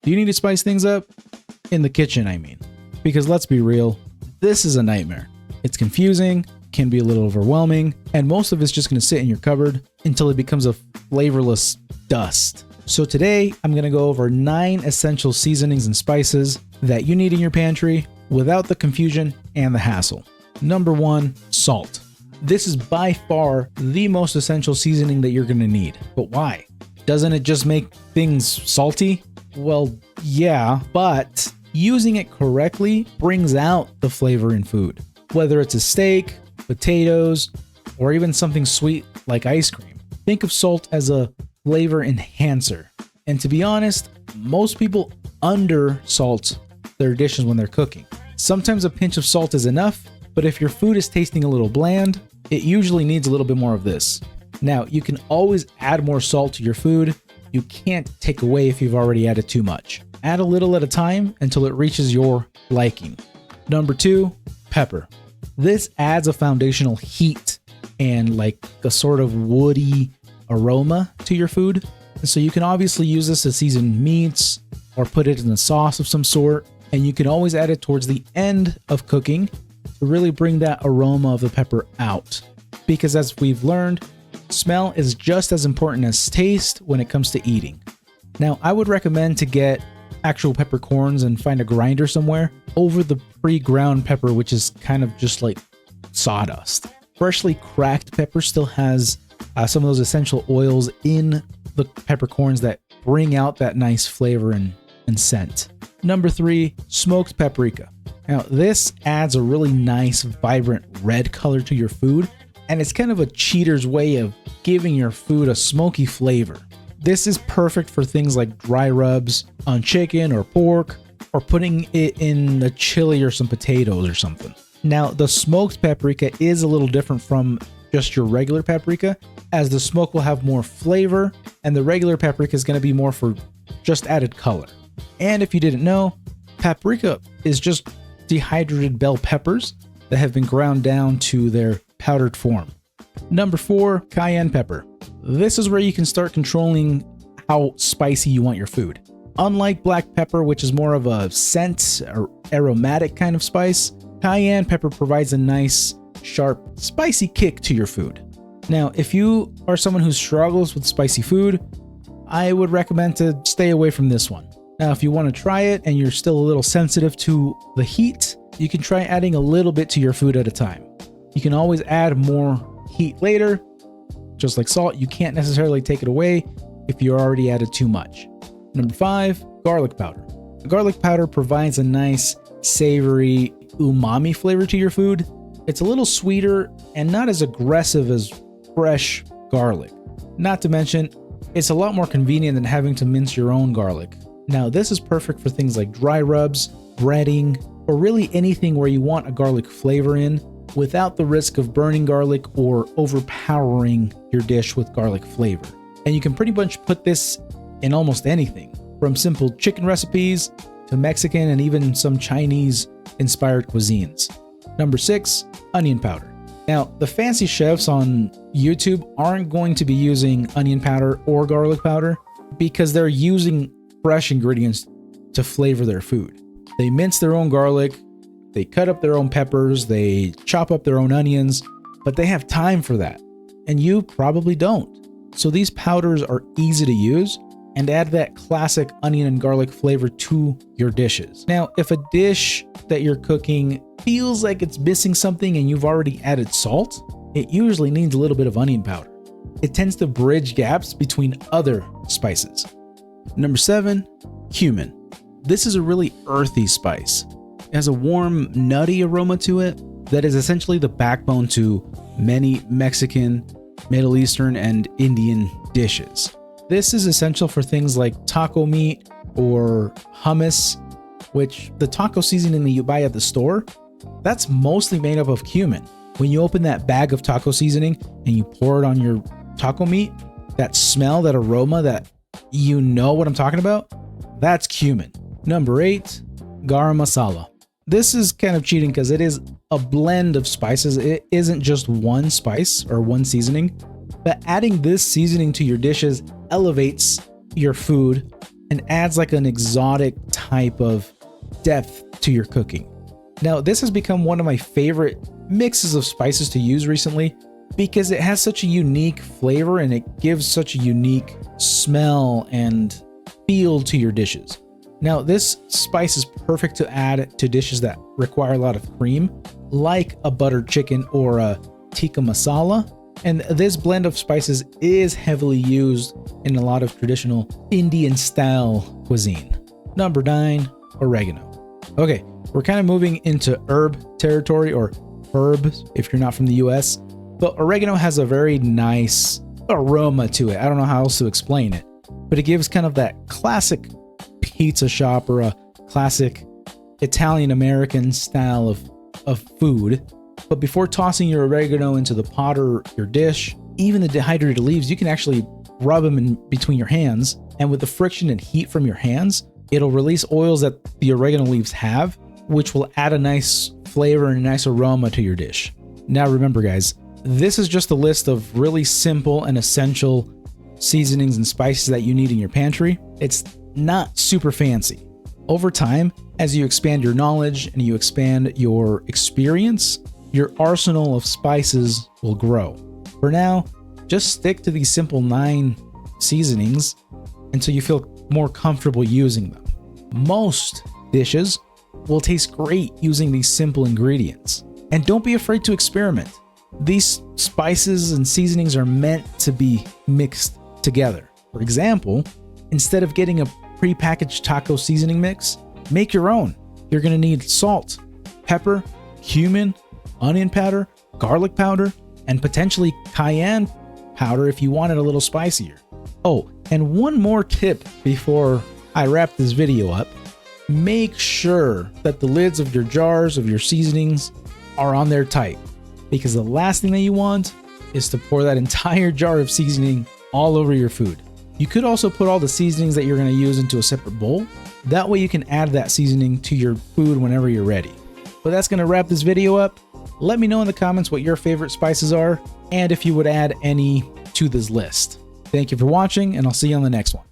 Do you need to spice things up? In the kitchen, I mean. Because let's be real, this is a nightmare. It's confusing, can be a little overwhelming, and most of it's just going to sit in your cupboard until it becomes a flavorless dust. So today, I'm going to go over 9 essential seasonings and spices that you need in your pantry without the confusion and the hassle. Number 1, salt. This is by far the most essential seasoning that you're going to need. But why? Doesn't it just make things salty? Well, yeah, but using it correctly brings out the flavor in food. Whether it's a steak, potatoes, or even something sweet like ice cream. Think of salt as a flavor enhancer. And to be honest, most people under-salt their dishes when they're cooking. Sometimes a pinch of salt is enough, but if your food is tasting a little bland, it usually needs a little bit more of this. Now, you can always add more salt to your food. You can't take away if you've already added too much. Add a little at a time until it reaches your liking. Number 2, pepper. This adds a foundational heat and like a sort of woody aroma to your food. And so you can obviously use this to season meats or put it in a sauce of some sort. And you can always add it towards the end of cooking to really bring that aroma of the pepper out. Because as we've learned, smell is just as important as taste when it comes to eating. Now, I would recommend to get actual peppercorns and find a grinder somewhere over the pre-ground pepper, which is kind of just like sawdust. Freshly cracked pepper still has some of those essential oils in the peppercorns that bring out that nice flavor and scent. Number 3, smoked paprika. Now, this adds a really nice, vibrant red color to your food, and it's kind of a cheater's way of giving your food a smoky flavor. This is perfect for things like dry rubs on chicken or pork, or putting it in a chili or some potatoes or something. Now, the smoked paprika is a little different from just your regular paprika, as the smoke will have more flavor, and the regular paprika is going to be more for just added color. And if you didn't know, paprika is just dehydrated bell peppers that have been ground down to their powdered form. Number 4, cayenne pepper. This is where you can start controlling how spicy you want your food. Unlike black pepper, which is more of a scent or aromatic kind of spice, cayenne pepper provides a nice, sharp, spicy kick to your food. Now, if you are someone who struggles with spicy food, I would recommend to stay away from this one. Now, if you want to try it and you're still a little sensitive to the heat, you can try adding a little bit to your food at a time. You can always add more heat later. Just like salt, you can't necessarily take it away if you already added too much. Number 5, garlic powder. Garlic powder provides a nice, savory, umami flavor to your food. It's a little sweeter and not as aggressive as fresh garlic. Not to mention, it's a lot more convenient than having to mince your own garlic. Now, this is perfect for things like dry rubs, breading, or really anything where you want a garlic flavor in without the risk of burning garlic or overpowering your dish with garlic flavor. And you can pretty much put this in almost anything, from simple chicken recipes to Mexican and even some Chinese inspired cuisines. Number 6, onion powder. Now, the fancy chefs on YouTube aren't going to be using onion powder or garlic powder because they're using fresh ingredients to flavor their food. They mince their own garlic, they cut up their own peppers, they chop up their own onions, but they have time for that. And you probably don't. So these powders are easy to use and add that classic onion and garlic flavor to your dishes. Now, if a dish that you're cooking feels like it's missing something and you've already added salt, it usually needs a little bit of onion powder. It tends to bridge gaps between other spices. Number 7, cumin. This is a really earthy spice. It has a warm, nutty aroma to it that is essentially the backbone to many Mexican, Middle Eastern, and Indian dishes. This is essential for things like taco meat or hummus, which the taco seasoning that you buy at the store, that's mostly made up of cumin. When you open that bag of taco seasoning and you pour it on your taco meat, that smell, that aroma, that you know what I'm talking about, that's cumin. Number 8, garam masala. This is kind of cheating because it is a blend of spices. It isn't just one spice or one seasoning, but adding this seasoning to your dishes elevates your food and adds like an exotic type of depth to your cooking. Now, this has become one of my favorite mixes of spices to use recently because it has such a unique flavor and it gives such a unique smell and feel to your dishes. Now, this spice is perfect to add to dishes that require a lot of cream, like a buttered chicken or a tikka masala. And this blend of spices is heavily used in a lot of traditional Indian style cuisine. Number 9, oregano. Okay, we're kind of moving into herb territory, or herbs if you're not from the US, but oregano has a very nice aroma to it. I don't know how else to explain it, but it gives kind of that classic pizza shop or a classic Italian American style of food. But before tossing your oregano into the pot or your dish, even the dehydrated leaves, you can actually rub them in between your hands, and with the friction and heat from your hands, it'll release oils that the oregano leaves have, which will add a nice flavor and a nice aroma to your dish. Now remember guys, this is just a list of really simple and essential seasonings and spices that you need in your pantry. It's not super fancy. Over time, as you expand your knowledge and you expand your experience, your arsenal of spices will grow. For now, just stick to these simple 9 seasonings until you feel more comfortable using them. Most dishes will taste great using these simple ingredients. And don't be afraid to experiment. These spices and seasonings are meant to be mixed together. For example, instead of getting a prepackaged taco seasoning mix, make your own. You're going to need salt, pepper, cumin, onion powder, garlic powder, and potentially cayenne powder if you want it a little spicier. Oh, and one more tip before I wrap this video up. Make sure that the lids of your jars of your seasonings are on there tight, because the last thing that you want is to pour that entire jar of seasoning all over your food. You could also put all the seasonings that you're going to use into a separate bowl. That way you can add that seasoning to your food whenever you're ready. But that's going to wrap this video up. Let me know in the comments what your favorite spices are and if you would add any to this list. Thank you for watching, and I'll see you on the next one.